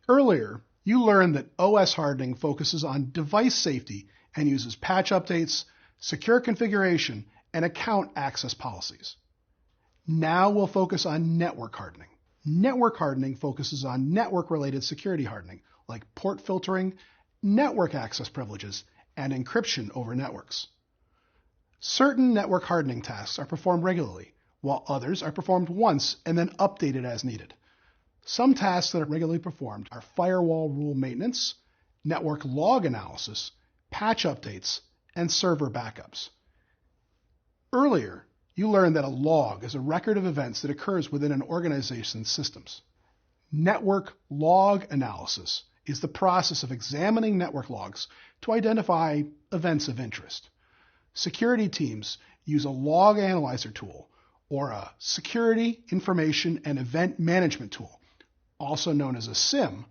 Earlier, you learned that OS hardening focuses on device safety and uses patch updates, secure configuration, and account access policies. Now we'll focus on network hardening. Network hardening focuses on network-related security hardening, like port filtering, network access privileges, and encryption over networks. Certain network hardening tasks are performed regularly, while others are performed once and then updated as needed. Some tasks that are regularly performed are firewall rule maintenance, network log analysis, patch updates, and server backups. Earlier, you learned that a log is a record of events that occurs within an organization's systems. Network log analysis is the process of examining network logs to identify events of interest. Security teams use a log analyzer tool or a security, information, and event management tool, also known as a SIEM,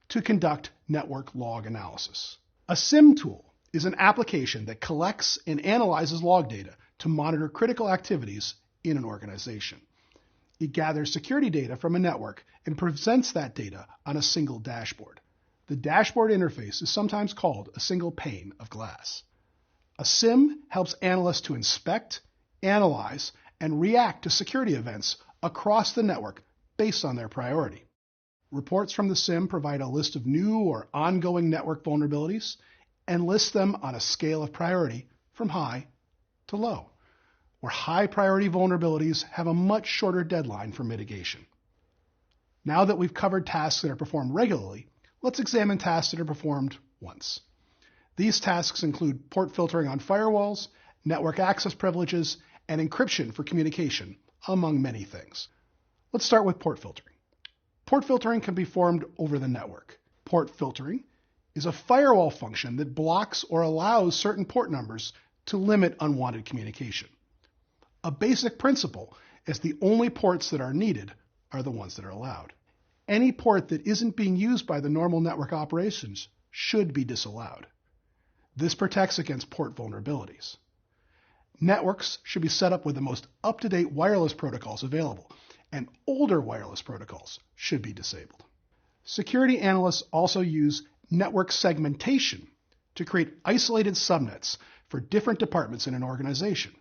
to conduct network log analysis. A SIEM tool is an application that collects and analyzes log data to monitor critical activities in an organization. It gathers security data from a network and presents that data on a single dashboard. The dashboard interface is sometimes called a single pane of glass. A SIEM helps analysts to inspect, analyze, and react to security events across the network based on their priority. Reports from the SIEM provide a list of new or ongoing network vulnerabilities and list them on a scale of priority from high to low, where high priority vulnerabilities have a much shorter deadline for mitigation. Now that we've covered tasks that are performed regularly, let's examine tasks that are performed once. These tasks include port filtering on firewalls, network access privileges, and encryption for communication, among many things. Let's start with port filtering. Port filtering can be performed over the network. Port filtering is a firewall function that blocks or allows certain port numbers to limit unwanted communication. A basic principle is the only ports that are needed are the ones that are allowed. Any port that isn't being used by the normal network operations should be disallowed. This protects against port vulnerabilities. Networks should be set up with the most up-to-date wireless protocols available, and older wireless protocols should be disabled. Security analysts also use network segmentation to create isolated subnets for different departments in an organization.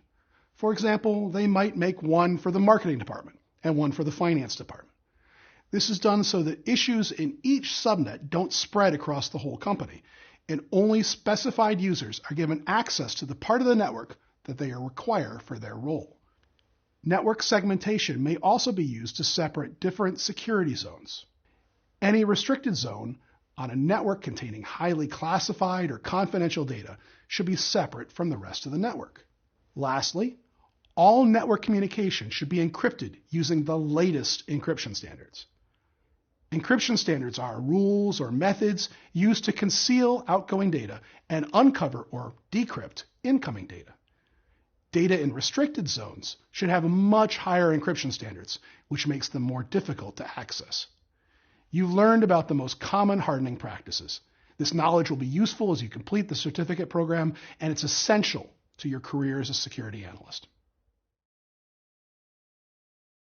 For example, they might make one for the marketing department and one for the finance department. This is done so that issues in each subnet don't spread across the whole company, and only specified users are given access to the part of the network that they require for their role. Network segmentation may also be used to separate different security zones. Any restricted zone on a network containing highly classified or confidential data should be separate from the rest of the network. Lastly, all network communication should be encrypted using the latest encryption standards. Encryption standards are rules or methods used to conceal outgoing data and uncover or decrypt incoming data. Data in restricted zones should have much higher encryption standards, which makes them more difficult to access. You've learned about the most common hardening practices. This knowledge will be useful as you complete the certificate program, and it's essential to your career as a security analyst.